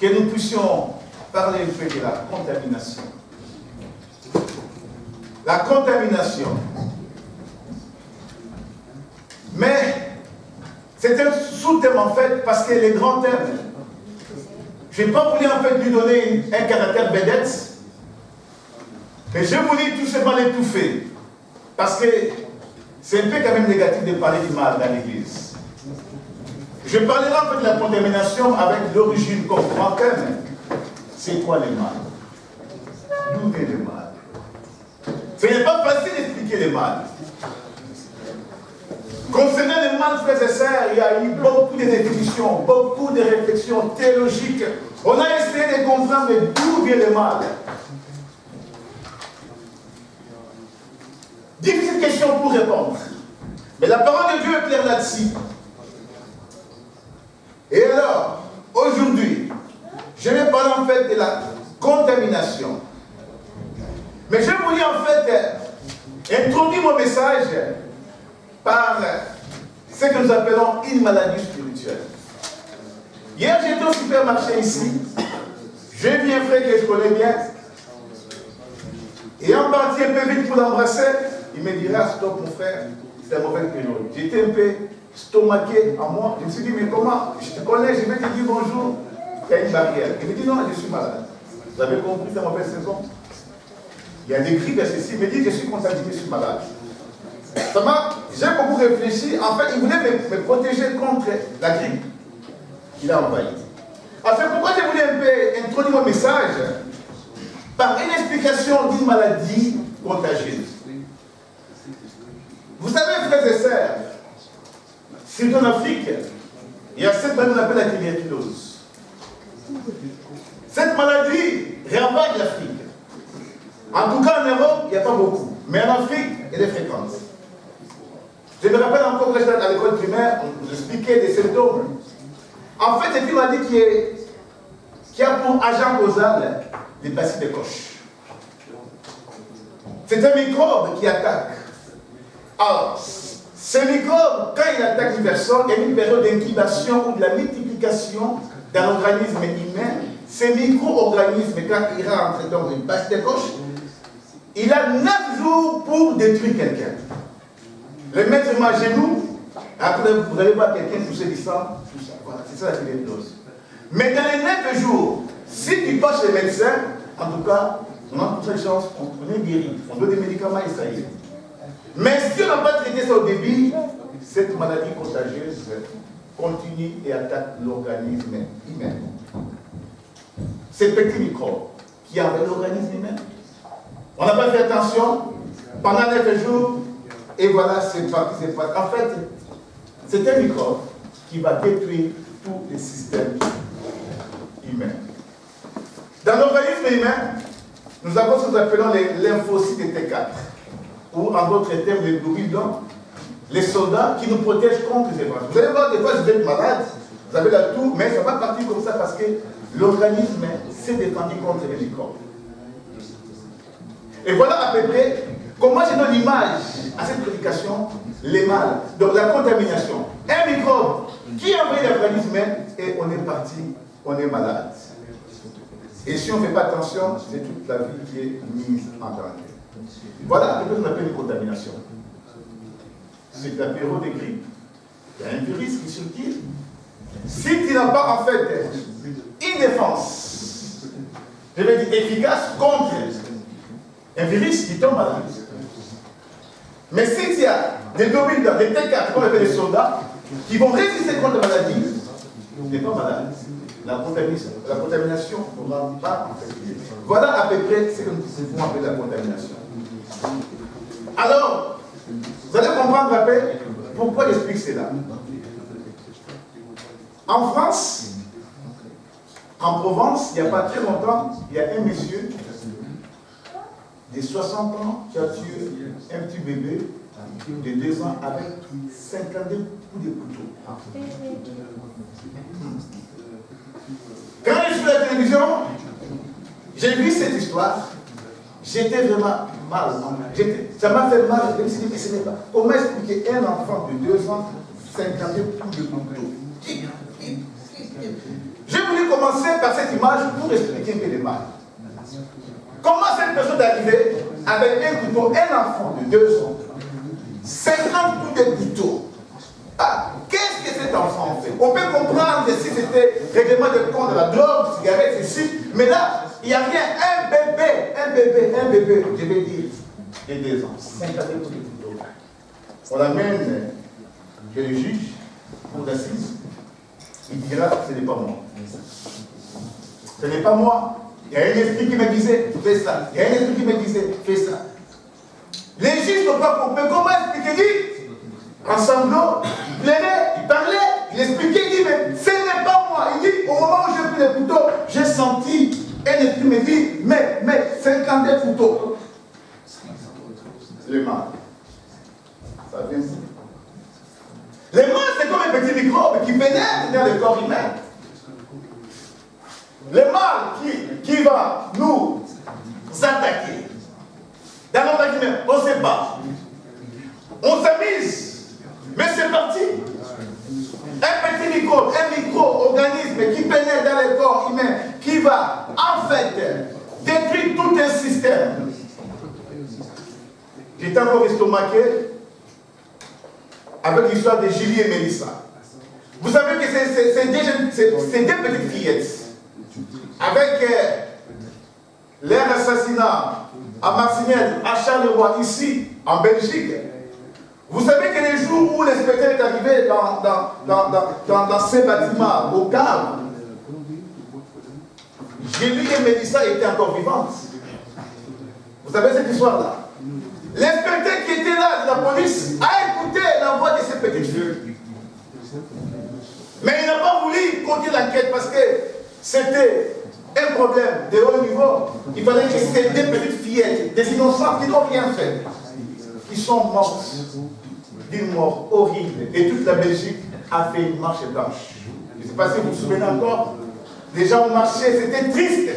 que nous puissions parler un peu de la contamination. La contamination. Mais c'est un sous-thème en fait, parce que les grands thèmes, je n'ai pas voulu en fait lui donner un caractère vedette, mais je voulais tout simplement l'étouffer. Parce que c'est un peu quand même négatif de parler du mal dans l'église. Je parlerai en fait de la contamination avec l'origine comme grand thème. C'est quoi le mal? D'où vient le mal? Ce n'est pas facile d'expliquer le mal. Concernant le mal, frères et sœurs, il y a eu beaucoup de définitions, beaucoup de réflexions théologiques. On a essayé de comprendre d'où vient le mal. Difficile question pour répondre. Mais la parole de Dieu est claire là-dessus. Et alors, aujourd'hui, je vais parler en fait de la contamination. Mais je voulais en fait introduire mon message par ce que nous appelons une maladie spirituelle. Hier, j'étais au supermarché ici. J'ai vu un frère que je connais bien. Et en partie un peu vite pour l'embrasser, il me dira, stop mon frère, c'est un mauvais période. J'étais un peu stomaqué en moi. Je me suis dit, mais comment? Je te connais, je vais te dire bonjour. Il y a une barrière. Il me dit, non, je suis malade. Vous avez compris, c'est la mauvaise saison. Il y a des cris de ceci. Il me dit, je suis contaminé, je suis malade. J'ai beaucoup réfléchi. En fait, il voulait me protéger contre la grippe qu'il a envahie. Enfin, pourquoi je voulais un peu introduire mon message par une explication d'une maladie contagieuse. Vous savez, frères et sœurs, c'est en Afrique, il y a cette maladie qu'on appelle la tuberculose. Cette maladie ravage l'Afrique. En tout cas, en Europe, il n'y a pas beaucoup. Mais en Afrique, elle est fréquente. Je me rappelle encore que j'étais à l'école primaire, on nous expliquait des symptômes. En fait, c'est une maladie qui a pour agent causal les bacilles de Koch. C'est un microbe qui attaque. Alors, ce microbe, quand il attaque une personne, il y a une période d'incubation ou de la multiplication dans l'organisme humain. Ces micro-organismes, quand il rentre dans une bacille de Koch, il a 9 jours pour détruire quelqu'un. Le mettre à genoux, après vous allez voir quelqu'un toucher du sang, tout ça. Voilà, c'est ça la tuberculose. Mais dans les 9 jours, si tu passes chez le médecin, en tout cas, on a toutes les chances, on est guéri. On donne des médicaments et ça y est. Mais si on n'a pas traité ça au début, cette maladie contagieuse continue et attaque l'organisme humain. Ces petits microbes qui envahissent l'organisme humain. On n'a pas fait attention pendant 9 jours, et voilà, c'est parti, c'est parti. En fait, c'est un microbe qui va détruire tous les systèmes humains. Dans l'organisme humain, nous avons ce que nous appelons les lymphocytes T4, ou en d'autres termes, les globules blancs, les soldats qui nous protègent contre les virus. Vous allez voir, des fois, vous êtes malade, vous avez la toux, mais ça va partir comme ça parce que l'organisme s'est défendu contre les microbes. Et voilà à peu près comment je donne l'image à cette prédication, les mâles. Donc la contamination. Un microbe qui envahit l'organisme et on est parti, on est malade. Et si on ne fait pas attention, c'est toute la vie qui est mise en danger. Voilà ce qu'on appelle une contamination. C'est la période de grippe. Il y a un virus qui circule. Si tu n'as pas en fait une défense, je vais dire efficace contre un virus qui tombe malade. Mais si tu as des globules, des T4, qu'on appelle les soldats, qui vont résister contre la maladie, tu n'es pas malade. La contamination ne va pas en fait. Voilà à peu près ce que nous pouvons appeler la contamination. Alors, vous allez comprendre un peu pourquoi j'explique cela. En France, en Provence, il n'y a pas très longtemps, il y a un monsieur de 60 ans qui a tué un petit bébé de 2 ans avec 52 coups de couteau. Quand je suis à la télévision, j'ai vu cette histoire, j'étais vraiment mal. Ça m'a fait mal, je me suis dit, mais ce n'est pas. Comment expliquer un enfant de 2 ans, 52 coups de couteau? J'ai voulu commencer commencer par cette image pour expliquer un peu le mal. Comment cette personne est arrivée avec un couteau, un enfant de 2 ans, 50 coups de couteau. Ah, qu'est-ce que cet enfant fait? On peut comprendre si c'était règlement de compte de la drogue, cigarette, ceci, mais là, il n'y a rien. Un bébé, je vais dire, de 2 ans, 50 coups de couteau. On l'amène chez le juge, cour d'assises, il dira, ce n'est pas moi. Ce n'est pas moi. Il y a un esprit qui me disait, fais ça. Il y a un esprit qui me disait, fais ça. Les juges n'ont pas compris. Comment expliquer? Il dit, ensemble, il plairait, il parlait, il expliquait, il dit, mais ce n'est pas moi. Il dit, au moment où j'ai pris le couteau, j'ai senti un esprit me dit, mais 52 couteaux. Le mal. Ça vient ici. Le mal, c'est comme un petit microbe qui pénètre dans le corps humain. Le mal qui va nous attaquer dans notre être humain, on ne sait pas. On s'amuse, mais c'est parti. Un petit micro-organisme qui pénètre dans le corps humain, qui va en fait détruire tout un système. J'étais encore estomaqué avec l'histoire de Julie et Mélissa. Vous savez que c'est deux petites fillettes. Avec leur assassinat à Marcinelle, à Charleroi, ici, en Belgique. Vous savez que les jours où l'inspecteur est arrivé dans ces bâtiments, au calme, Julie et Mélissa étaient encore vivantes. Vous savez cette histoire-là? L'inspecteur qui était là de la police a écouté la voix de ces petites filles. Mais il n'a pas voulu continuer l'enquête parce que c'était un problème de haut niveau. Il fallait que ces deux petites fillettes, des innocentes qui n'ont rien fait, qui sont mortes d'une mort horrible. Et toute la Belgique a fait une marche blanche. Je ne sais pas si vous vous souvenez encore. Les gens marchaient, c'était triste.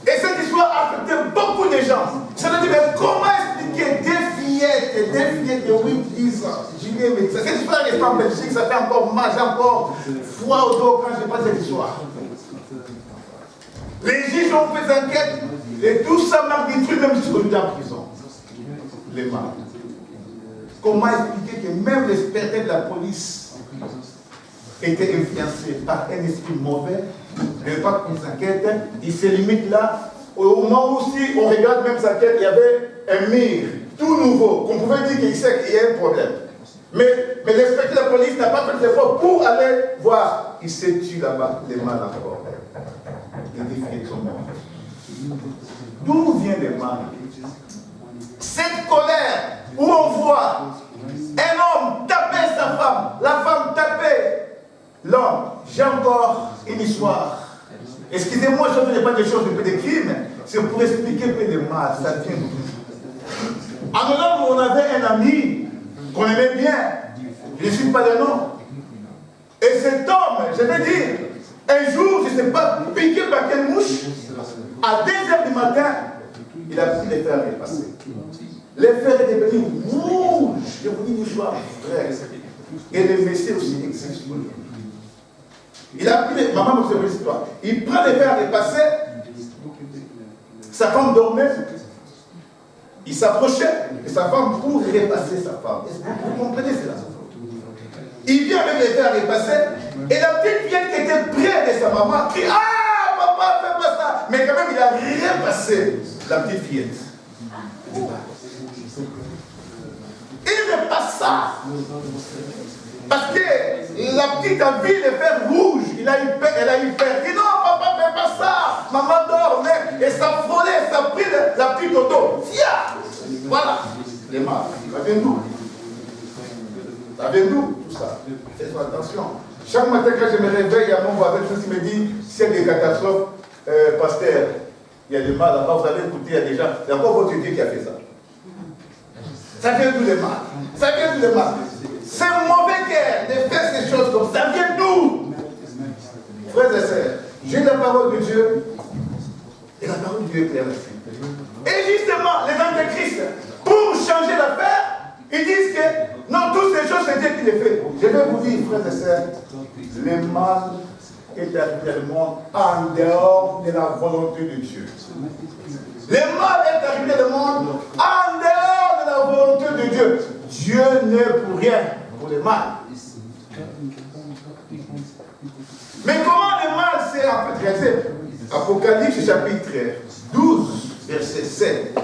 Et cette histoire a affecté beaucoup de gens. Je me dis, mais comment expliquer des fillettes de 8-10 ans, Julie et Mélissa? Cette histoire est en Belgique, ça fait encore mal, j'ai encore froid au dos quand je passe cette histoire. Les juges ont fait des enquêtes et tout ça m'a détruit même jusqu'au lieu en prison. Les mal. Comment expliquer que même l'expertise de la police était influencé par un esprit mauvais, ne pas qu'on s'inquiète, il se limite là. Au moment où si on regarde même sa tête, il y avait un mur tout nouveau, qu'on pouvait dire qu'il sait qu'il y a un problème. Mais l'inspecteur de la police n'a pas fait d'effort pour aller voir. Il s'est tué là-bas, les mal encore. Les défis sont morts. D'où vient le mal? Cette colère où on voit un homme taper sa femme, la femme taper l'homme. J'ai encore une histoire. Excusez-moi, je ne fais pas des choses de crimes, c'est pour expliquer que le mal, ça vient d'où. En Hollande, on avait un ami qu'on aimait bien. Je ne suis pas le nom. Et cet homme, je vais dire, un jour, je ne sais pas, piqué par quelle mouche, à 2h du matin, il a pris les fers et passé. Les fers étaient devenus rouges. Je vous dis une histoire vraie. Et les messieurs aussi existent. Il a pris les... Maman, vous savez l'histoire. Il prend les fers et passé. Sa femme dormait. Il s'approchait de sa femme pour repasser sa femme. Est-ce que vous comprenez cela? Il vient avec les fers et passé. Et la petite fillette qui était près de sa maman crie: ah, papa, fais pas ça. Mais quand même, il a repassé la petite fillette. Il repasse ça. Parce que la petite a vu les fers rouges. Elle a eu peur. Il dit: non, papa, fais pas ça. Maman dort, mais et ça frôlait, ça a pris la petite auto. Tiens. Voilà. Les mal. Ça vient d'où? Ça vient d'où tout ça? Faites attention. Chaque matin, quand je me réveille, il y a mon voisin qui me dit: s'il y a des catastrophes, pasteur, il y a du mal là-bas, vous allez écouter, il y a déjà. Il y a encore votre Dieu qui a fait ça. Ça vient d'où le mal? Ça vient d'où le mal? C'est un mauvais cœur de faire ces choses comme ça. Ça vient d'où? Frères et sœurs, j'ai la parole de Dieu et la parole de Dieu est claire aussi. Et justement, les hommes de Christ, pour changer l'affaire, ils disent que non, toutes ces choses, c'est Dieu qui les fait. Je vais vous dire, frères et sœurs, le mal est arrivé dans le monde en dehors de la volonté de Dieu. Le mal est arrivé dans le monde en dehors de la volonté de Dieu. Dieu n'est pour rien pour le mal. Mais comment le mal s'est en fait réalisé? Apocalypse chapitre 12, verset 7.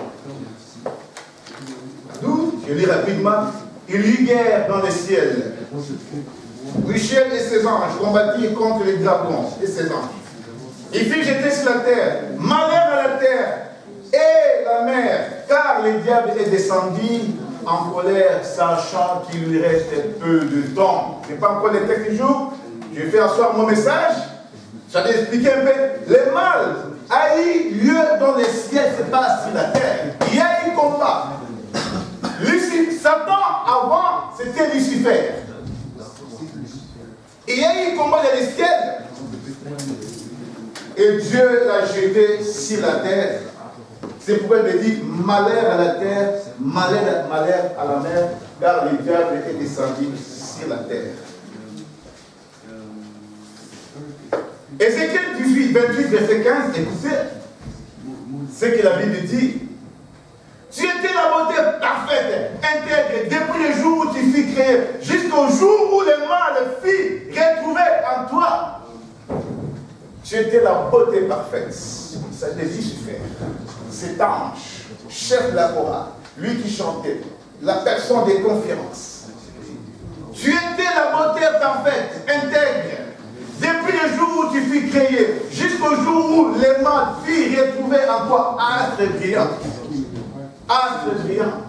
12, je lis rapidement. Il y eut guerre dans le ciel. Michel et ses anges combattirent contre les dragons et ses anges. Il fit jeter sur la terre, malheur à la terre et la mer, car le diable est descendu en colère, sachant qu'il lui restait peu de temps. Ce n'est pas encore le texte du jour. Je vais faire asseoir mon message. J'allais expliquer un peu. Le mal a eu lieu dans le ciel, c'est pas sur la terre. Il y a eu combat. Satan, avant, c'était Lucifer. Il y a eu combat dans le ciel. Et Dieu l'a jeté sur la terre. C'est pourquoi il dit malheur à la terre, malheur à la mer, car le diable est descendu sur la terre. Ézéchiel 18, 28, verset 15, écoutez ce que la Bible dit. Tu étais la beauté parfaite, intègre, depuis le jour où tu fus créé, jusqu'au jour où le mal fut retrouvé en toi. Tu étais la beauté parfaite. Ça dit Lucifer, cet ange, chef de la chorale, lui qui chantait, la personne des conférences. Tu étais la beauté parfaite, intègre, depuis le jour où tu fus créé, jusqu'au jour où le mal fut retrouvé en toi, astre brillant. Astre brillant.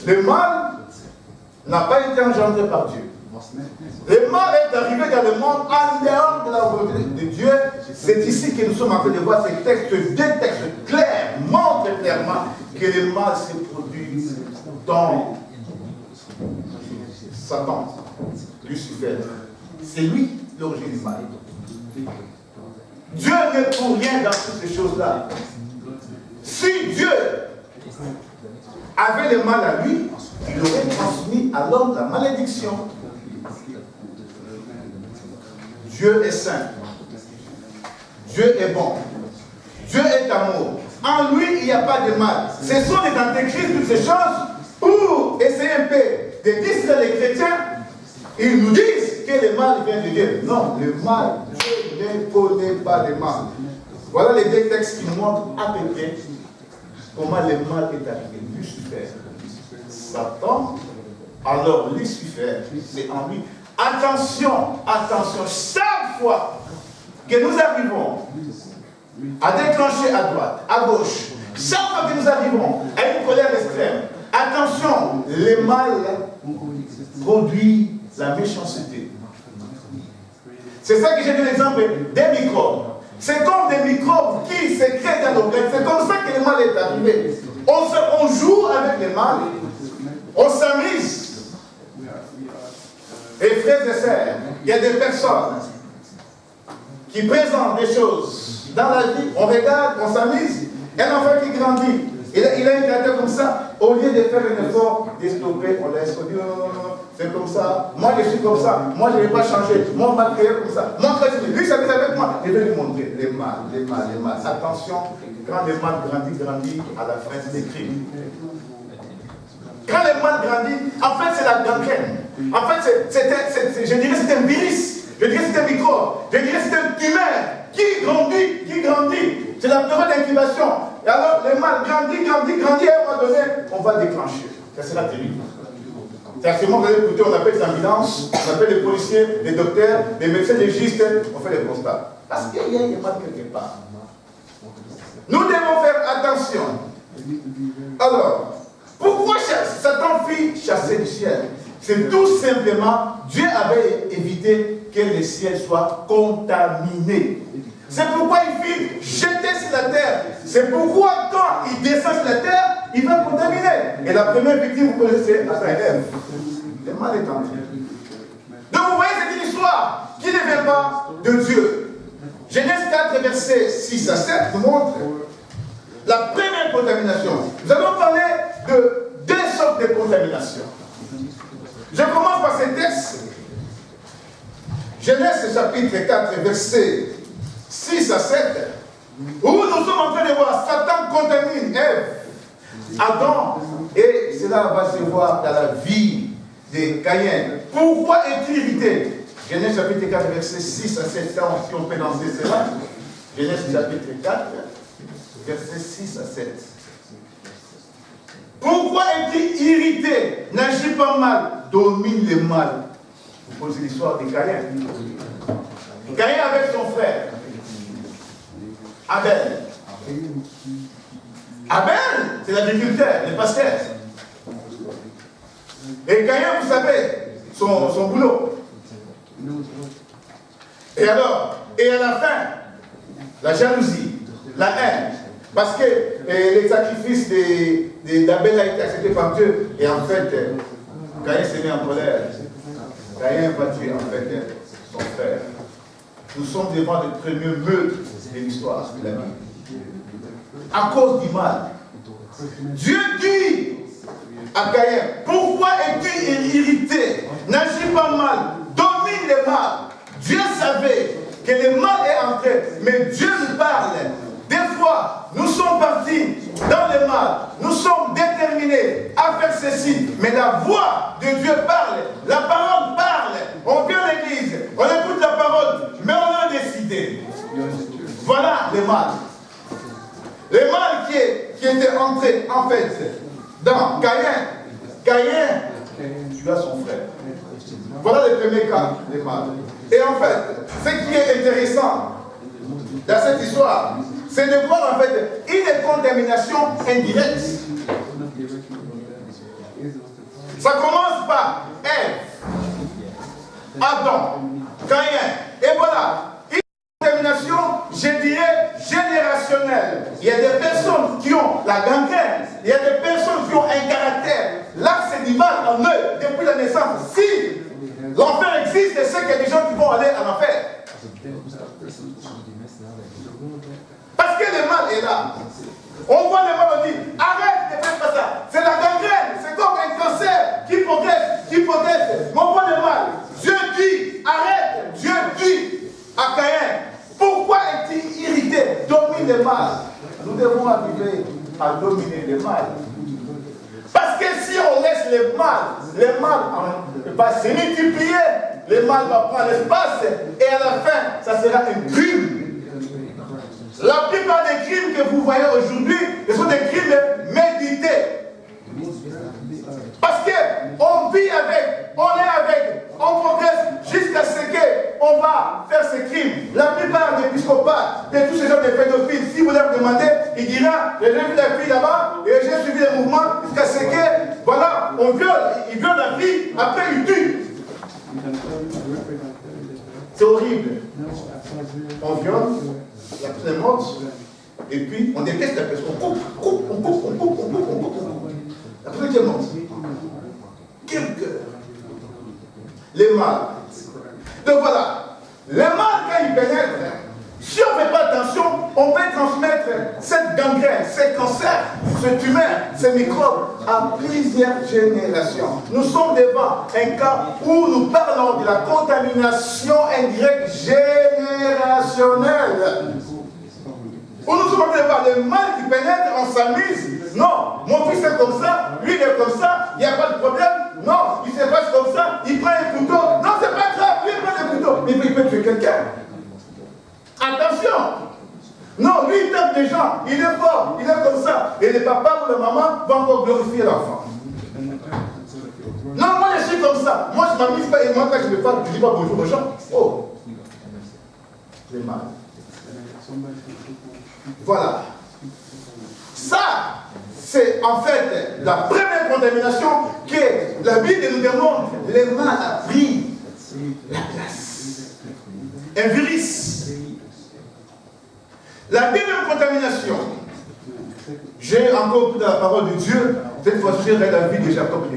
Le mal n'a pas été engendré par Dieu. Le mal est arrivé dans le monde en dehors de la volonté de Dieu. C'est ici que nous sommes en train de voir ces textes. Deux textes clairs montrent clairement que le mal s'est produit dans Satan, Lucifer. C'est lui l'origine du mal. Dieu n'est pour rien dans toutes ces choses-là. Si Dieu avait le mal à lui, il aurait transmis à l'homme la malédiction. Dieu est saint. Dieu est bon. Dieu est amour. En lui, il n'y a pas de mal. Ce sont des antéchrists, toutes ces choses, pour essayer un peu de distraire les chrétiens. Ils nous disent que le mal vient de Dieu. Non, le mal, Dieu ne connaît pas le mal. Voilà les deux textes qui nous montrent à peu près comment le mal est arrivé. Lucifer, Satan, alors Lucifer, c'est en lui. Attention, attention, chaque fois que nous arrivons à déclencher à droite, à gauche, chaque fois que nous arrivons à une colère extrême, attention, le mal produit la méchanceté. C'est ça que j'ai donné l'exemple des microbes. C'est comme des microbes qui se créent dans nos graines. C'est comme ça que le mal est arrivé. On joue avec le mal. On s'amuse. Et frères et sœurs, il y a des personnes qui présentent des choses dans la vie. On regarde, on s'amuse. Un enfant qui grandit, il a une caractère comme ça. Au lieu de faire un effort, de stopper, on laisse. On dit non, non, non, c'est comme ça. Moi, je suis comme ça. Moi, je ne vais pas changer. Moi, on m'a créé comme ça. Moi, lui, ça vient avec moi. Je vais lui montrer les mal, les mal, les mal. Attention, quand le mal grandit, à la fin, c'est des crimes. Quand le mal grandit, en fait, c'est la gangrène. En fait, je dirais que c'est un virus. Je dirais que c'est un microbe. Je dirais que c'est un tumeur qui grandit. C'est la période d'incubation. Et alors, le mal grandit, et à un moment donné, on va déclencher. Ça sera terrible. C'est à ce moment, vous allez écouter, on appelle les ambulances, on appelle les policiers, les docteurs, les médecins légistes, on fait les constats. Parce qu'il y a un mal quelque part. Nous devons faire attention. Alors, pourquoi Satan fit chasser du ciel? C'est tout simplement, Dieu avait évité que le ciel soit contaminé. C'est pourquoi il fit jeter sur la terre. C'est pourquoi quand il descend sur la terre, il va contaminer. Et la première victime, vous connaissez, c'est Ève. Le mal est entré. Donc vous voyez, c'est une histoire qui ne vient pas de Dieu. Genèse 4, versets 6 à 7 nous montre la première contamination. Nous allons parler de deux sortes de contamination. Je commence par ces textes. Genèse chapitre 4, versets 6 à 7, où nous sommes en train de voir Satan contamine Ève, Adam, et cela va se voir dans la vie de Caïn. Pourquoi est-il irrité? Genèse chapitre 4, versets 6 à 7, si on peut lancer cela. Genèse chapitre 4, versets 6 à 7. Pourquoi est-il irrité? N'agit pas mal, domine le mal. Vous posez l'histoire de Caïn. Caïn avec son frère, Abel. Abel, c'est l'agriculteur, le pasteur. Et Caïn, vous savez, son boulot. Et alors, et à la fin, la jalousie, la haine. Parce que les sacrifices d'Abel a été accepté par Dieu. Et en fait, Caïn s'est mis en colère. Caïn va tuer en fait son frère. Nous sommes devant le premier meurtre de l'histoire de la vie. À cause du mal. Dieu dit à Caïn, pourquoi es-tu irrité? N'agis pas mal, domine le mal. Dieu savait que le mal est entré, mais Dieu nous parle. Des fois, nous sommes partis dans le mal, nous sommes déterminés à faire ceci, mais la voix de Dieu parle, la parole parle. On vient à l'église, on écoute la parole, mais on a décidé. Voilà le mal. Le mal qui était entré, en fait, dans Caïn. Caïn tua son frère. Voilà le premier cas, le mal. Et en fait, ce qui est intéressant dans cette histoire, c'est de voir en fait une contamination indirecte. Ça commence par Ève, Adam, Caïn, et voilà. Contamination, je dirais, générationnelle. Il y a des personnes qui ont la gangrène, il y a des personnes qui ont un caractère. L'axe du mal en eux depuis la naissance. Si l'enfer existe, c'est qu'il y a des gens qui vont aller à l'enfer. Parce que le mal est là. On voit le mal, on dit, arrête de faire pas ça. C'est la gangrène, c'est comme un cancer qui progresse. Mais on voit le mal. Dieu dit, arrête. Dieu dit à Caïn, pourquoi es-tu irrité? Domine le mal. Nous devons arriver à dominer le mal. Parce que si on laisse le mal va se multiplier, le mal va prendre l'espace et à la fin, ça sera un crime. La plupart des crimes que vous voyez aujourd'hui, ce sont des crimes médités. Parce qu'on vit avec, on est avec, on progresse jusqu'à ce qu'on va faire ces crimes. La plupart des épiscopats, de tous ces gens de pédophiles, si vous leur demandez, il dira, j'ai vu la fille là-bas et j'ai suivi les mouvements jusqu'à ce que, voilà, on viole, il viole la fille, après il tue. C'est horrible. On viole, la personne est morte, et puis on déteste la personne. On coupe. La personne qui est morte. Quel cœur. Les mal. Donc voilà, le mal quand il pénètre, si on ne fait pas attention, on peut transmettre cette gangrène, ce cancer, ce tumeur, ces microbes à plusieurs générations. Nous sommes devant un cas où nous parlons de la contamination indirecte générationnelle. Où nous sommes en train de voir le mal qui pénètre, on s'amuse. Non, mon fils est comme ça, lui il est comme ça, il n'y a pas de problème. Non, il se passe comme ça, il prend un couteau. Non, c'est pas grave, lui il prend un couteau. Mais il peut tuer quelqu'un. Attention. Non, lui il tape des gens, il est fort, il est comme ça. Et le papa ou la maman vont encore glorifier l'enfant. Non, moi je suis comme ça. Moi je ne m'amuse pas et moi quand je me parle, je ne dis pas bonjour aux gens. Oh, c'est mal. Voilà. Ça, c'est en fait la première contamination que la Bible nous démontre. Le mal a pris la place. Un virus. La deuxième contamination. J'ai encore pris la parole de Dieu. Cette fois-ci, j'ai la vie de Jacob et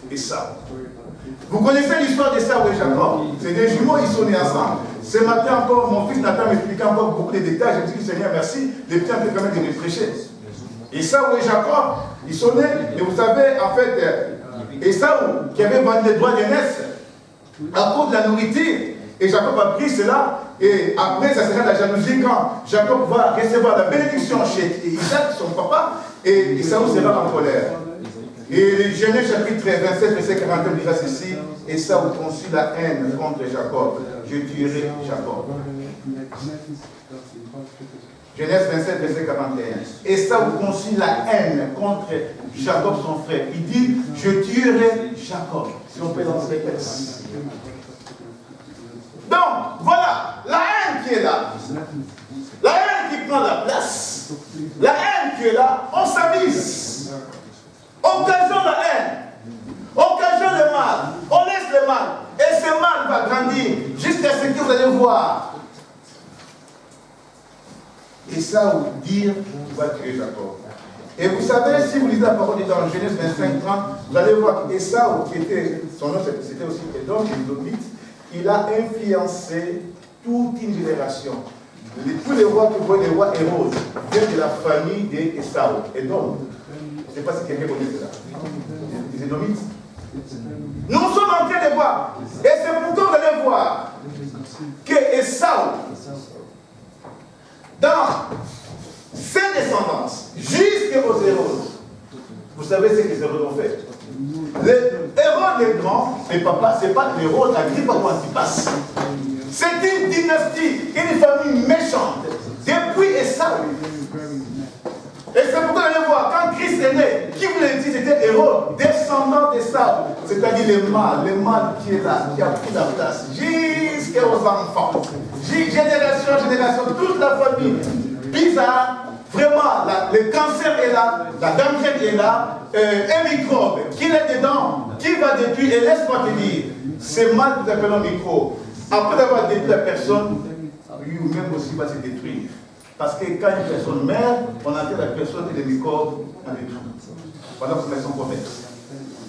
d'Ésaü. Vous connaissez l'histoire d'Ésaü et Jacob. C'est des jumeaux, ils sont nés ensemble. Ce matin encore, mon fils Nathan m'expliquait encore beaucoup de détails. Je me dis, Seigneur, merci. Les petits ont permis de me prêcher. Ésaü et Jacob, ils sont nés. Et vous savez, en fait, Ésaü, qui avait vendu les droits d'aînesse, à cause de la nourriture. Et Jacob a pris cela, et après ça sera la jalousie quand Jacob va recevoir la bénédiction chez Isaac, son papa, et Esaü sera en colère. Et Genèse chapitre 27, verset 41 dira ceci, Esaü conçut la haine contre Jacob, je tuerai Jacob. Genèse 27, verset 41. Esaü conçut la haine contre Jacob, son frère. Il dit, je tuerai Jacob. Si on peut lancer le texte. Donc, voilà, la haine qui est là. La haine qui prend la place. La haine qui est là, on s'amuse. Occasionne la haine. Occasionne le mal. On laisse le mal. Et ce mal va grandir jusqu'à ce que vous allez voir. Et ça vous dire qu'il va tuer Jacob. Et vous savez, si vous lisez la parole de dans Genèse 25, 30, vous allez voir qu'Ésaü, qui était, son nom c'était aussi Édom, Édomite, il a influencé toute une génération. Tous les rois que vous voyez, les rois Hérode, viennent de la famille d'Ésaü. Édom. Je ne sais pas si quelqu'un connaît cela. Les Édomites. Nous sommes en train de voir. Et c'est pourquoi vous allez voir que Ésaü, dans ses descendances, jusqu'aux Hérodes, vous savez ce que les Hérodes ont fait. Hérode le grand, mais papa, ce n'est pas l'Hérode Agrippa ou Antipas. C'est une dynastie, une famille méchante. Depuis Esaü. Et c'est pourquoi vous allez voir, quand Christ est né, qui vous l'a dit, c'était Hérode, descendant d'Esaü. C'est-à-dire le mal qui est là, qui a pris la place, jusqu'aux enfants. Génération, toute la famille. Bizarre, vraiment, le cancer est là, la gangrène est là, un microbe, qui est dedans, qui va détruire, et laisse-moi te dire, c'est mal que nous appelons microbe. Après avoir détruit la personne, lui-même aussi va se détruire. Parce que quand une personne meurt, on enterre la personne et les microbes en détruit. Voilà comment ils sont commerces.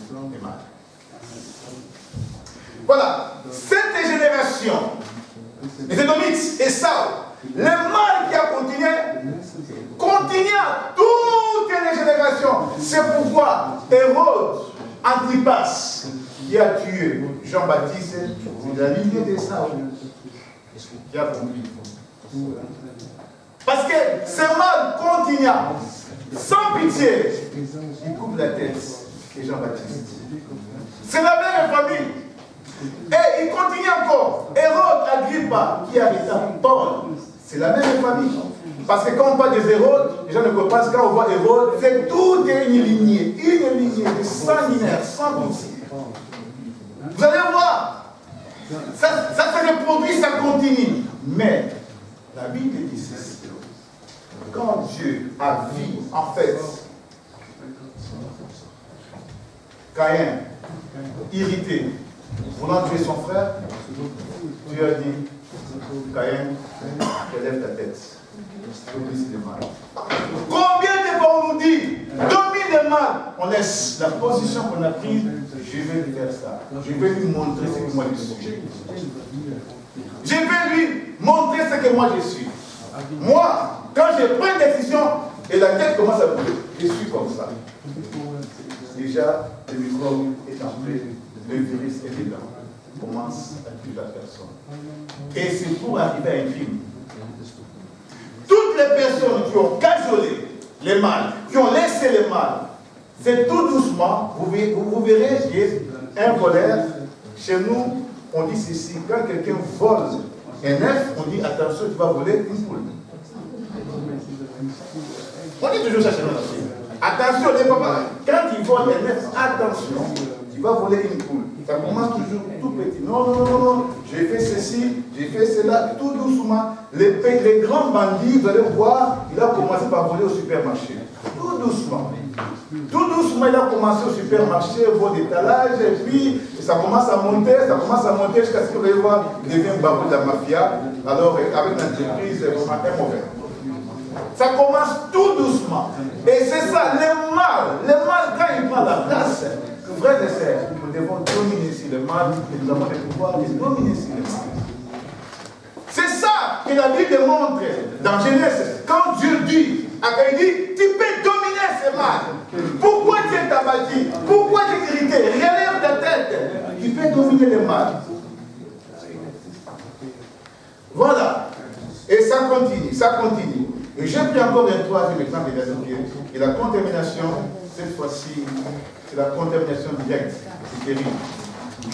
C'est mal. Voilà, cette génération, les Édomites, Esaü, le mal qui a continué à toutes les générations. C'est pourquoi Hérode Antipas, qui a tué Jean-Baptiste, c'est la lignée d'Esaü qui a conduit. Parce que ce mal continue, sans pitié, il coupe la tête de Jean-Baptiste. C'est la même famille. Et il continue encore. Hérode Agrippa, qui arrêta Paul, c'est la même famille. Parce que quand on parle des Hérodes, les gens ne comprennent pas, quand on voit Hérode, c'est toute une lignée de sanguinaire, sans pitié. Vous allez voir, ça se reproduit, ça continue. Mais la Bible dit ceci. Quand Dieu a vu, en fait, Caïn, irrité, voulant tuer son frère, Dieu a dit, Caïn, relève ta tête. Le mal. Combien de fois on nous dit, domine le mal, on laisse la position qu'on a prise, je vais lui faire ça. Je vais lui montrer ce que moi je suis. Je vais lui montrer ce que moi je suis. Moi, quand je prends une décision et la tête commence à bouger, je suis comme ça. Déjà, le microbe est entré, le virus est dedans. Commence à tuer la personne. Et c'est pour arriver à un crime. Toutes les personnes qui ont cajolé les mal, qui ont laissé les mal, c'est tout doucement, vous verrez qu'il y a un voleur. Chez nous, on dit ceci, quand quelqu'un vole un œuf, on dit attention, tu vas voler une poule. On dit toujours ça chez nous. Attention, les papas, quand il vole un œuf, attention, tu vas voler une poule. Ça commence toujours tout petit. Non, j'ai fait ceci, j'ai fait cela, tout doucement. Les grands bandits, vous allez voir, il a commencé par voler au supermarché. Tout doucement. Tout doucement, il a commencé au supermarché, au vol d'étalage, et puis ça commence à monter jusqu'à ce que vous allez voir, il devient un baron de la mafia. Alors, avec l'entreprise, vraiment un mauvais. Ça commence tout doucement. Et c'est ça, le mal, quand il prend la place, frères et sœurs, nous devons dominer sur le mal et nous avons le pouvoir de dominer sur le mal. C'est ça que la Bible montre dans Genèse. Quand Dieu dit à Caïn, tu peux dominer ce mal. Pourquoi tu es abattu? Pourquoi tu es irrité? Relève ta tête. Tu peux dominer le mal. Voilà. Et ça continue, ça continue. Et j'ai pris encore un troisième exemple et la contamination, cette fois-ci, c'est la contamination directe. C'est terrible.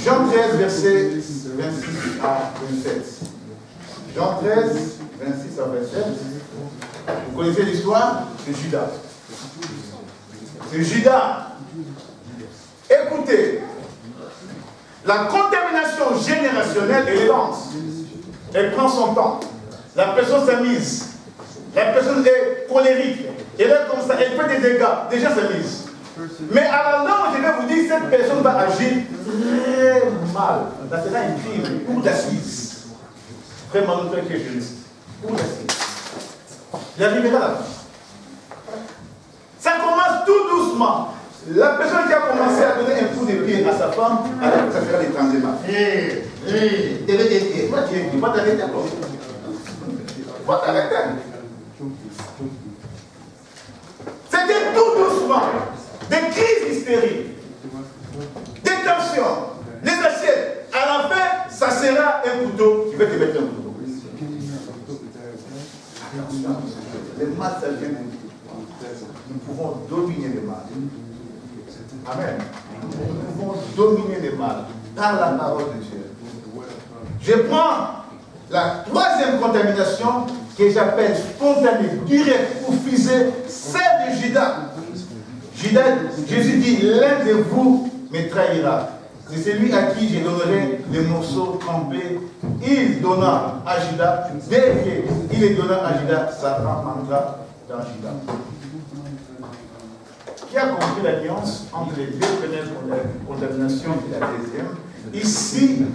Jean 13, verset 26 à 27. Jean 13, 26 à 27. Vous connaissez l'histoire? C'est Judas. C'est Judas. Écoutez, la contamination générationnelle, elle est lente. Elle prend son temps. La personne s'amuse. La personne est colérique. Elle est comme ça. Elle fait des dégâts. Déjà s'amuse. Mais à la longue, je vais vous dire, cette personne va agir très mal. Là, c'est là un crime. Pour d'assises. Vraiment, nous sommes que juriste. Pour d'assises. Il arrivera là. Ça commence tout doucement. La personne qui a commencé à donner un coup de pied à sa femme, alors ça sera l'étranglement. Toi, tu vas t'arrêter encore. Tu vas t'arrêter. C'était tout doucement. Des crises hystériques. Des tensions. Les assiettes. À la fin, ça sera un couteau qui va te mettre un couteau. Attention. Le mal, ça vient. Nous pouvons dominer le mal. Amen. Nous pouvons dominer le mal par la parole de Dieu. Je prends la troisième contamination que j'appelle spontanée, directe ou fusée, celle de Judas. Judas, Jésus dit, l'un de vous me trahira. C'est celui à qui je donnerai les morceaux trempés. Il donna à Judas. Dès qu'il les donna à Judas, Satan entra dans Judas. Qui a compris la nuance entre les deux premières contaminations et la deuxième? Ici,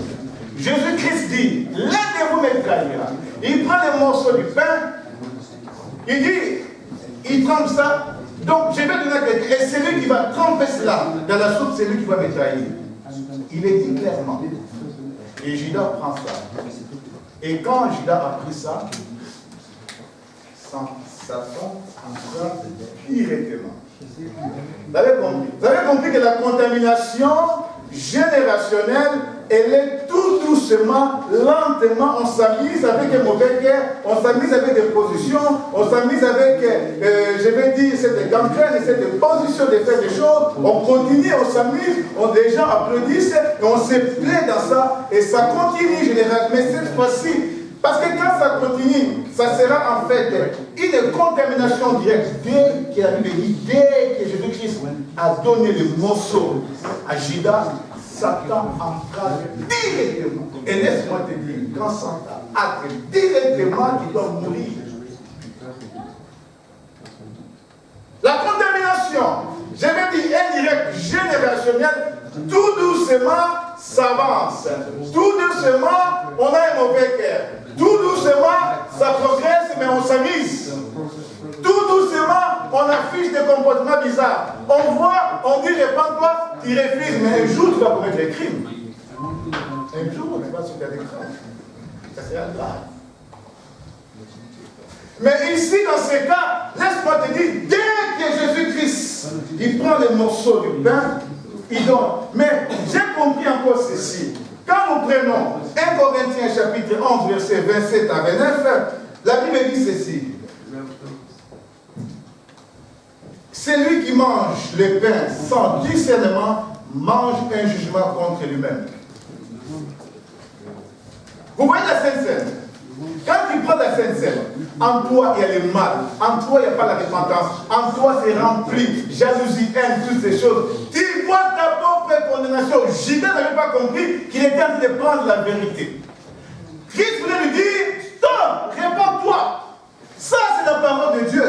Jésus-Christ dit, l'un de vous me trahira. Il prend les morceaux du pain, il dit, il trempe ça, donc je vais donner à quelqu'un, et c'est lui qui va tremper cela dans la soupe, c'est lui qui va me trahir. Il est dit clairement. Et Judas prend ça. Et quand Judas a pris ça, Satan entra directement. Vous avez compris que la contamination générationnelle, elle est tout doucement, lentement, on s'amuse avec un mauvais cœur, on s'amuse avec des positions, on s'amuse avec, je vais dire, cette gangrène, cette position de faire des choses, on continue, on s'amuse, les gens applaudissent, et on se plaît dans ça, et ça continue généralement, mais cette fois-ci, parce que quand ça continue, ça sera en fait une contamination directe. Dès qu'il a dit, dès que Jésus-Christ a donné le morceau à Judas, Satan entra directement. Et laisse-moi te dire, quand Satan entre directement, il doit mourir. La contamination, je vais dire indirecte, générationnelle, tout doucement s'avance. Tout doucement, on a un mauvais cœur. Tout doucement, ça progresse, mais on s'amuse. Tout doucement, on affiche des comportements bizarres. On voit, on dit, répands-toi, tu refuses, mais un jour, tu vas commettre des crimes. Un jour, on va se faire des crimes. Ça sera grave. Mais ici, dans ce cas, laisse-moi te dire, dès que Jésus-Christ, il prend les morceaux du pain, il donne. Mais j'ai compris encore ceci. Quand nous prenons 1 Corinthiens chapitre 11, verset 27 à 29, la Bible dit ceci. Celui qui mange le pain sans discernement mange un jugement contre lui-même. Vous voyez la Sainte Seine? Quand tu prends la Sainte Seine, en toi il y a le mal, en toi il n'y a pas la repentance, en toi c'est rempli, jalousie, haine, toutes ces choses. Tu vois ta propre condamnation. Judas n'avait pas compris qu'il était en train de prendre la vérité. Christ voulait lui dire, stop, réponds-toi. Ça c'est la parole de Dieu.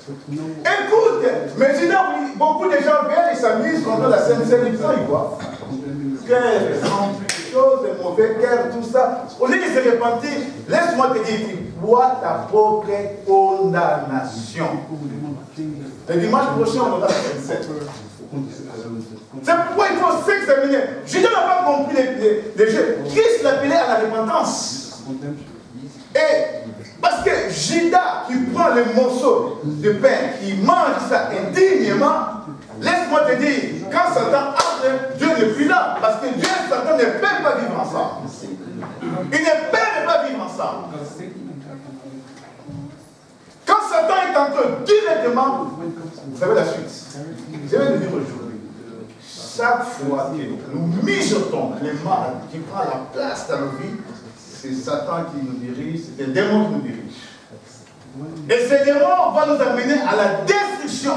Écoute, mais Judas, beaucoup de gens viennent et s'amusent contre la Sainte Seine, ils voient. Quelle chose, de mauvais cœur, tout ça. Au lieu de se repentir, laisse-moi te dire, tu vois ta propre condamnation. Le dimanche prochain, on aura la Sainte Seine. C'est pourquoi il faut s'examiner. Judas n'a pas compris les jeux. Christ l'appelait à la repentance. Et parce que Judas qui prend le morceau de pain, qui mange ça indignement, laisse-moi te dire, quand Satan entre, Dieu n'est plus là. Parce que Dieu et Satan ne peuvent pas vivre ensemble. Ils ne peuvent pas vivre ensemble. ensemble. Quand Satan est entré directement, vous savez la suite. Je vais le dire aujourd'hui. Chaque fois que nous mijotons les mal qui prend la place dans nos vies, c'est Satan qui nous dirige, c'est un démon qui nous dirige. Et ce démon va nous amener à la destruction.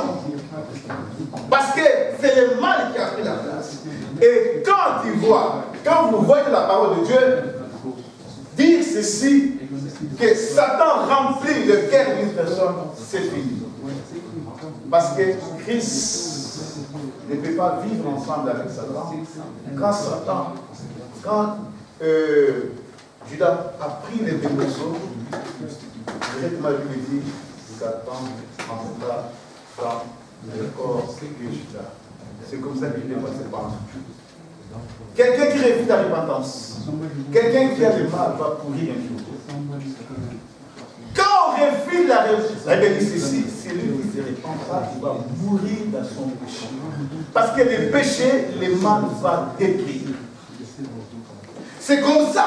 Parce que c'est le mal qui a pris la place. Et quand vous voyez la parole de Dieu, dire ceci, que Satan remplit le cœur d'une personne, c'est fini. Parce que Christ ne peut pas vivre ensemble avec Satan. Quand Judas a pris les deux morceaux, directement lui dit, Satan entra dans le corps de Judas. C'est comme ça qu'il est passé par là. Quelqu'un qui refuse la repentance, quelqu'un qui a le mal va pourrir un jour. Quand on refuse la repentance, c'est lui qui se répand pas, il va mourir dans son péché. Parce que le péché, le mal va détruire. C'est comme ça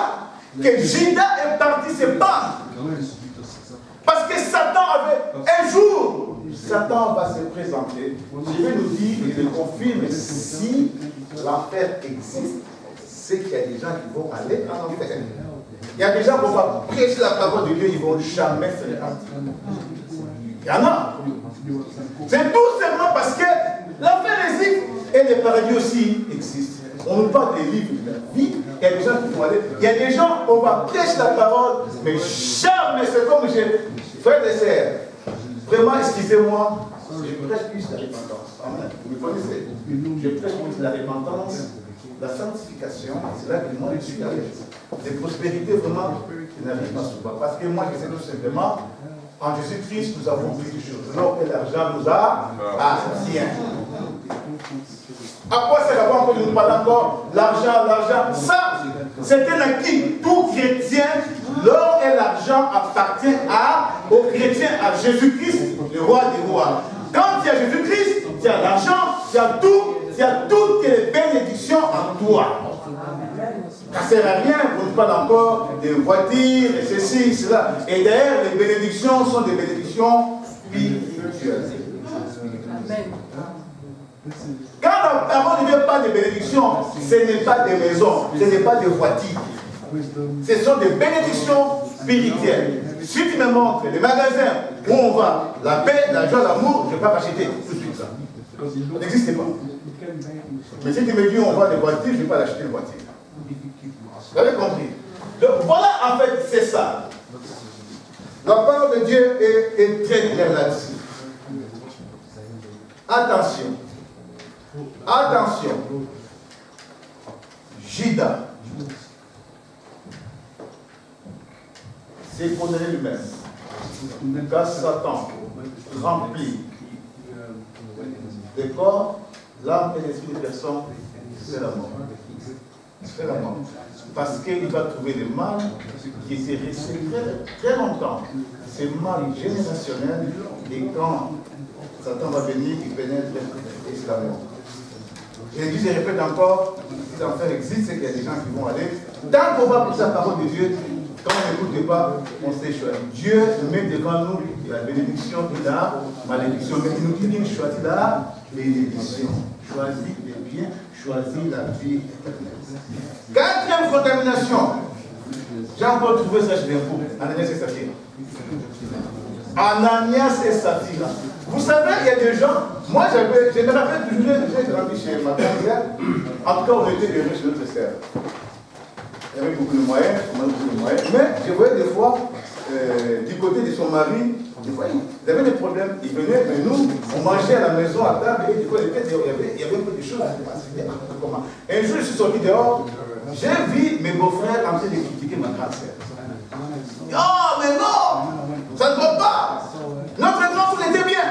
que Judas est parti se battre. Parce que Satan avait un jour. Satan va se présenter. Je vais nous dire, il le confirme, si l'enfer existe, c'est qu'il y a des gens qui vont aller en enfer. Il y a des gens qui vont prêcher la parole de Dieu, ils ne vont jamais se repentir. Il y en a. C'est tout simplement parce que l'enfer existe et le paradis aussi existe. On nous parle des livres de la vie, il y a des gens qui vont aller. Il y a des gens, on va prêcher la parole, mais jamais, c'est comme frère et sœurs. Vraiment, excusez-moi, je prêche plus la repentance. Amen. Vous me connaissez? Je prêche plus la repentance, la sanctification, c'est là que moi je suis à l'aise. Les prospérités, vraiment, je n'arrive pas souvent. Parce que moi, je sais tout simplement, en Jésus-Christ, nous avons plus de choses. L'or et l'argent nous appartient. À quoi ça va encore de nous parler encore? L'argent, ça, c'est un acquis. Tout chrétien, l'or et l'argent appartiennent aux chrétiens, à Jésus-Christ, le roi des rois. Quand il y a Jésus-Christ, il y a l'argent, il y a tout, il y a toutes les bénédictions en toi. Ça ne sert à rien, on nous parle encore de voitures, et ceci, cela. Et d'ailleurs, les bénédictions sont des bénédictions spirituelles. Quand la parole ne vient pas de bénédictions, ce n'est pas des maisons, ce n'est pas des voitures. Ce sont des bénédictions spirituelles. Si tu me montres les magasins où on va, la paix, la joie, l'amour, je ne vais pas m'acheter tout de suite ça. Ça n'existe pas. Mais si tu me dis on vend des voitures, je ne vais pas l'acheter une voiture. Vous avez compris? Donc voilà, en fait, c'est ça. La parole de Dieu est très claire là-dessus. Attention. Attention. Judas s'est condamné lui-même. Quand Satan remplit le corps, l'âme et l'esprit des personnes, c'est la mort. C'est la mort. Parce qu'il va trouver le mal qui était resté très longtemps. C'est mal générationnel. Et quand Satan va venir, il pénètre et c'est la mort. Et je répète encore, si l'enfer existe, c'est qu'il y a des gens qui vont aller. Tant qu'on va pour sa parole de Dieu, quand on n'écoute pas, on s'est choisi. Dieu met devant nous la bénédiction et la malédiction. Mais il nous dit qu'il choisit la bénédiction. Choisis le bien, choisis la vie éternelle. Quatrième contamination. J'ai encore trouvé ça chez l'info. Ananias et Saphira. Ananias et Saphira. Vous savez, il y a des gens, moi je me rappelle toujours, j'ai grandi chez ma grand-mère. En tout cas, on était heureux chez notre sœur. Il y avait beaucoup de moyens, mais je voyais des fois, du côté de son mari, des fois, il avait des problèmes. Il venait, mais nous, on mangeait à la maison à table, et des fois, il y avait un peu de choses à se passer. Un jour, je suis sorti dehors, j'ai vu mes beaux-frères en train de critiquer ma grande sœur. Oh, mais non, ça ne va pas. Notre grand frère était bien.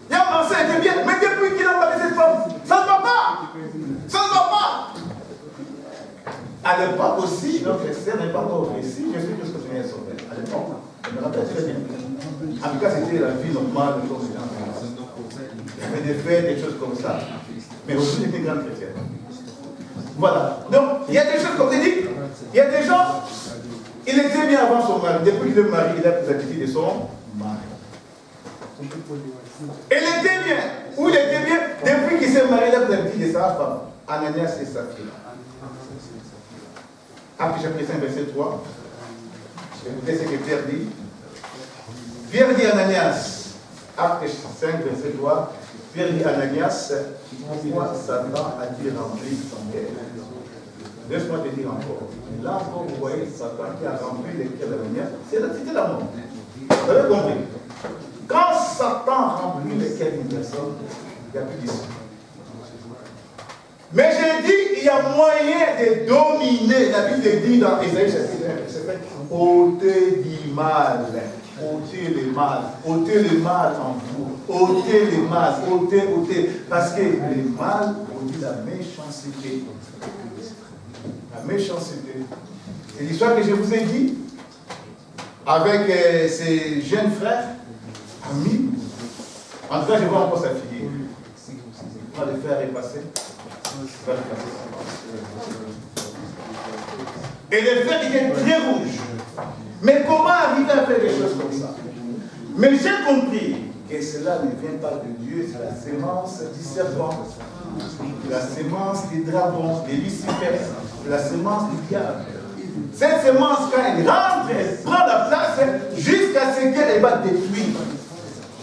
Mon frère était bien, mais depuis qu'il a parlé de cette femme, ça ne va pas. Ça ne va pas. À l'époque aussi, notre sœur n'est pas encore ici. Je suis juste que je viens sauver. À l'époque, je me rappelle très bien. En tout cas, c'était la vie normale de l'Occident. Il y avait des fêtes, des choses comme ça. Mais aussi, j'étais grand chrétien. Voilà. Donc, il y a des choses, comme je dis, il y a des gens, Il était bien avant son mari. Depuis qu'il est marié, il a pris l'habitude de son mari. Il était bien. Où il était bien? Depuis qu'il s'est marié, il a pris l'habitude de sa femme. Ananias et Saphira. Actes chapitre 5, verset 3. Écoutez ce que Pierre dit. Pierre dit à Ananias, Actes 5, verset 3. Pierre dit à Ananias, pourquoi Satan a-t-il rempli son cœur? Laisse-moi te dire encore. Là encore, vous voyez Satan qui a rempli les cœurs d'Ananias, c'était la mort. Vous avez compris? Quand Satan remplit les cœurs d'une personne, il n'y a plus d'issue. Mais j'ai dit, il y a moyen de dominer. La Bible dit dans Ésaïe chapitre 1, verset 5, ôtez du mal. Ôtez le mal. Ôtez le mal en vous. Ôtez le mal. Ôtez. Parce que le mal, on dit la méchanceté. La méchanceté. C'est l'histoire que je vous ai dit avec ces jeunes frères, amis. En tout cas, je vois encore sa fille. On va le faire repasser. Et le fer était très rouge. Mais comment arriver à faire des choses comme ça? Mais j'ai compris que cela ne vient pas de Dieu, c'est la sémence du serpent, la sémence du dragon, de Lucifer, la sémence du diable. Cette sémence, quand elle rentre, elle prend la place jusqu'à ce qu'elle va détruire.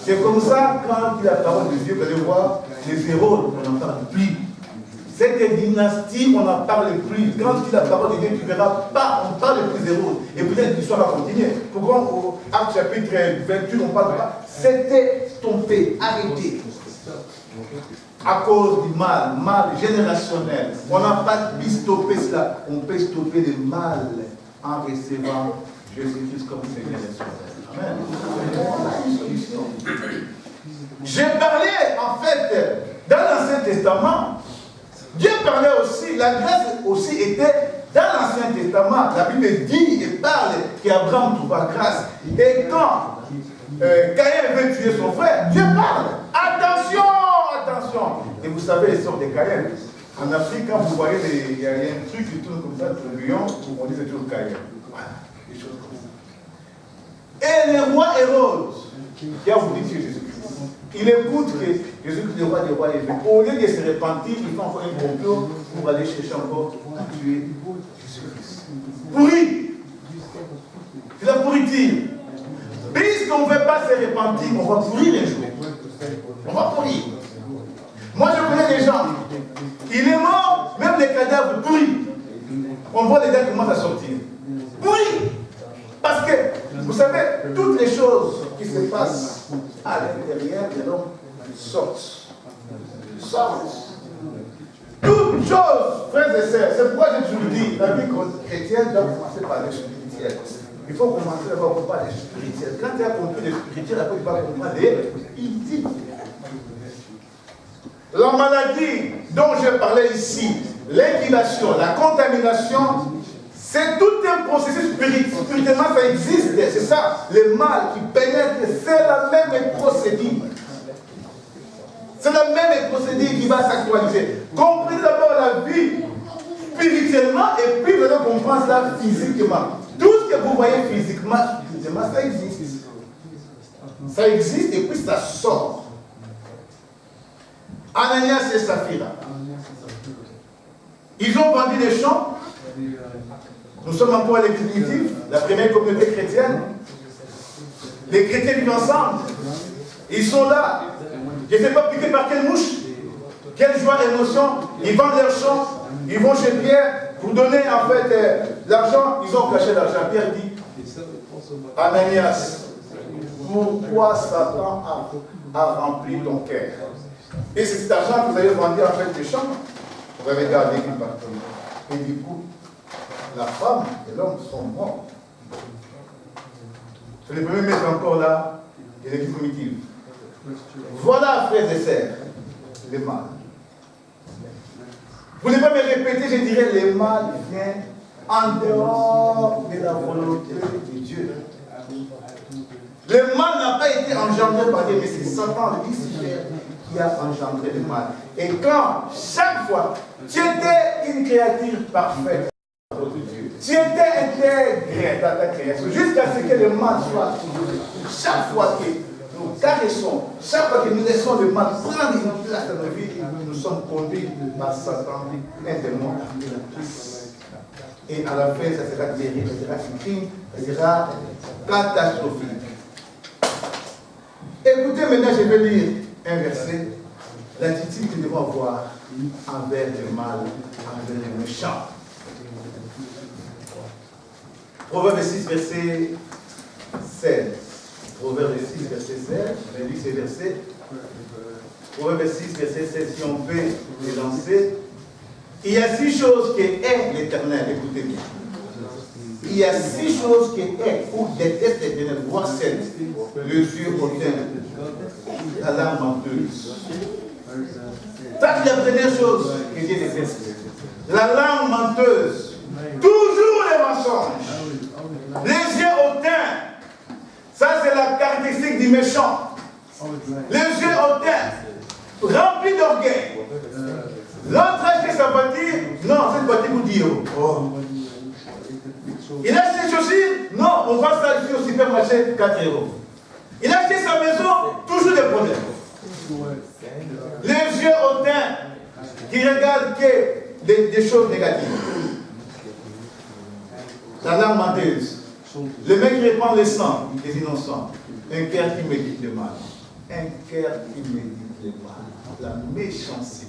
C'est comme ça, quand il y a la parole de Dieu, vous allez voir, les héros, on n'en parle plus. Cette dynastie, on n'en parle plus. Quand tu la parole de Dieu, tu ne verras pas, on parle plus des héros. Et peut-être l'histoire va continuer. Pourquoi au Acte chapitre 28, on ne parle pas? C'était stoppé, arrêté. À cause du mal générationnel. On n'a pas pu stopper cela. On peut stopper le mal en recevant Jésus-Christ comme Seigneur et Sauveur. Amen. J'ai parlé, en fait, dans l'Ancien Testament, Dieu parlait aussi, la grâce aussi était dans l'Ancien Testament. La Bible dit et parle qu'Abraham trouva grâce. Et quand Caïn veut tuer son frère, Dieu parle. Attention. Et vous savez l'histoire de Caïn. En Afrique, quand vous voyez, il y a un truc qui tourne comme ça, le lion, on dit c'est toujours Caïn. Voilà, des choses comme ça. Et le roi Hérode, qui a voulu tuer Jésus-Christ, il écoute que Jésus-Christ, le roi des rois, est venu. Au lieu de se repentir, il fait encore un complot pour aller chercher encore à tuer Jésus-Christ. Pourri! C'est la pourriture. Puisqu'on ne veut pas se repentir, on va pourrir un jour. On va pourrir. Moi, je connais des gens. Il est mort, même les cadavres pourris. On voit les gars qui commencent à sortir. Pourris! Parce que, vous savez, toutes les choses qui se passent à l'intérieur de l'homme sortent. Toutes choses, frères et sœurs, c'est pourquoi je vous dis, la vie chrétienne doit commencer par les spirituels. Il faut commencer d'abord par les spirituels. Quand tu as compris les spirituels, après tu vas comprendre les physiques. La maladie dont je parlais ici, l'incubation, la contamination, c'est tout un processus spirituel. Spirituellement, ça existe. C'est ça, le mal qui pénètre, c'est la même procédure. C'est la même procédure qui va s'actualiser. Comprenez d'abord la vie spirituellement et puis vous allez comprendre cela physiquement. Tout ce que vous voyez physiquement, ça existe. Ça existe et puis ça sort. Ananias et Saphira. Ils ont vendu des champs. Nous sommes encore à l'église, la première communauté chrétienne. Les chrétiens vivent ensemble. Ils sont là. Je ne sais pas piqué par quelle mouche. Quelle joie, émotion. Ils vendent leurs champs. Ils vont chez Pierre pour donner en fait l'argent. Ils ont caché l'argent. Pierre dit, Ananias, pourquoi Satan a rempli ton cœur? Et c'est cet argent que vous avez vendu en fait des champs. Vous avez gardé une partie. Et du coup, la femme et l'homme sont morts. Je les peux même mettre encore là, et les primitive. Voilà, frères et sœurs, le mal. Vous ne pouvez pas me répéter, je dirais, le mal vient en dehors de la volonté de Dieu. Le mal n'a pas été engendré par Dieu, mais c'est Satan, Lucifer, qui a engendré le mal. Et quand, chaque fois, tu étais une créature parfaite, Tu étais intégré dans ta création jusqu'à ce que le mal soit trouvé. Chaque fois que nous caressons, chaque fois que nous laissons le mal prendre une place dans nos vies, nous sommes conduits par Satan, un démon. Et à la fin, ça sera terrible, ça sera un crime, ça sera catastrophique. Écoutez maintenant, je vais lire un verset. L'attitude que nous devons avoir envers le mal, envers le méchant. Proverbe 6, verset 16. Proverbe 6, verset 16. Je vais lire ces versets. Proverbe 6, verset 16. Si on peut les lancer. Il y a 6 choses que est l'Éternel. Écoutez bien. Il y a 6 choses que est ou déteste l'Éternel, voire 7. Le Dieu hautain, la langue menteuse. Ça, c'est la première chose que Dieu déteste. La langue menteuse. Toujours les mensonges. Les yeux hautains. Ça, c'est la caractéristique du méchant. Les yeux hautains, remplis d'orgueil. L'autre acheté sa voiture, non, cette voiture vous dit oh. Il a acheté des chaussures, non, on va s'acheter au supermarché 4 €. Il a acheté sa maison, toujours des problèmes. Les yeux hautains qui regardent que des choses négatives. La langue menteuse. Le mec qui répand le sang des innocents. Un cœur qui médite le mal. Un cœur qui médite le mal. La méchanceté.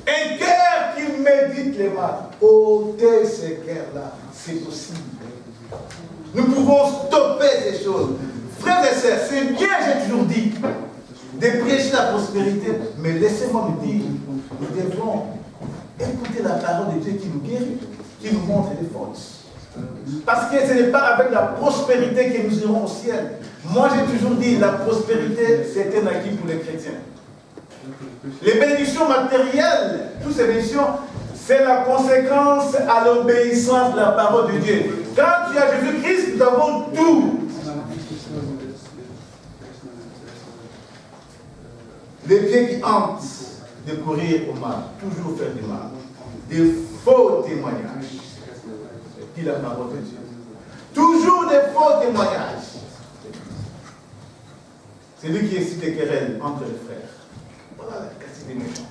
Un cœur qui médite le mal. Ôtez ce cœur-là. C'est possible. Nous pouvons stopper ces choses. Frères et sœurs, c'est bien, j'ai toujours dit, de prêcher la prospérité. Mais laissez-moi vous dire, nous devons écouter la parole de Dieu qui nous guérit, qui nous montre les forces. Parce que ce n'est pas avec la prospérité que nous irons au ciel. Moi, j'ai toujours dit, la prospérité, c'est un acquis pour les chrétiens. Les bénédictions matérielles, toutes ces bénédictions, c'est la conséquence à l'obéissance de la parole de Dieu. Quand tu as Jésus-Christ, nous avons tout. Les pieds qui hantent de courir au mal, toujours faire du mal. Des faux témoignages. Dit la parole de Dieu. Toujours des faux témoignages. C'est lui qui excite des querelles entre les frères. Voilà la caractéristique des méchants.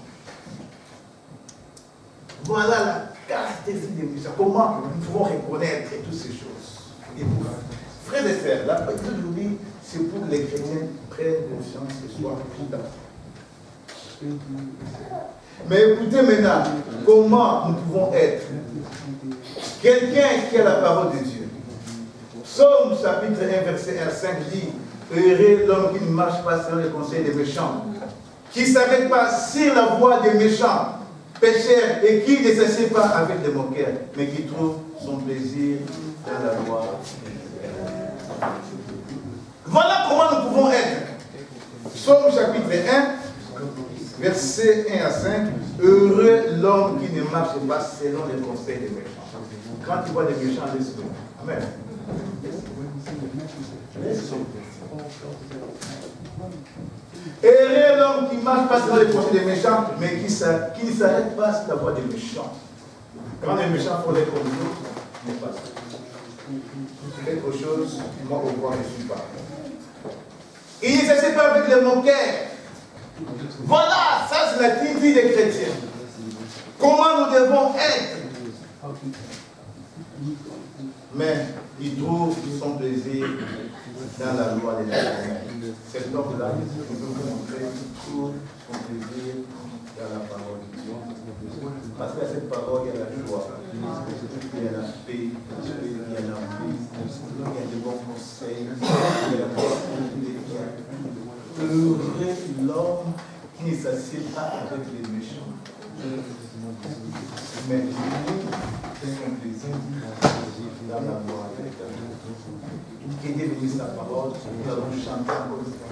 Voilà la caractéristique des méchants. Comment nous pouvons reconnaître toutes ces choses. Et vous, frères et sœurs, la parole d'aujourd'hui, c'est pour que les chrétiens prennent conscience ce soir. Mais écoutez maintenant, comment nous pouvons être quelqu'un qui a la parole de Dieu. Psaume chapitre 1, verset 1 à 5 dit: heureux l'homme qui ne marche pas selon les conseils des méchants, qui ne s'arrête pas sur la voie des méchants, pécheurs, et qui ne s'assied pas avec les moqueurs, mais qui trouve son plaisir dans la loi. Voilà comment nous pouvons être. Psaume chapitre 1, verset 1 à 5. Heureux l'homme qui ne marche pas selon les conseils des méchants. Quand tu vois des méchants, laisse-le. Amen. Heureux l'homme qui ne marche pas selon les conseils des méchants, mais qui ne s'arrête pas sur la voie des méchants. Quand les méchants font les conduits, ce n'est pas ça. C'est autre chose, moi au pouvoir ne suis pas. Il ne s'assied pas avec les moqueurs. Voilà, ça c'est la vie des chrétiens. Comment nous devons être. Mais il trouve son plaisir dans la loi des Éternels. Cet homme-là, je peux vous montrer qu'il trouve son plaisir dans la parole de Dieu. Parce qu'à cette parole, il y a la joie, il y a la paix, il y a la vie, il y a de bons conseils, il y a la prospérité. Heureux l'homme qui ne s'assied pas avec les méchants. Mais il fait son plaisir dans la voie de l'Éternel. Que Dieu bénisse la parole, nous allons chanter encore une fois.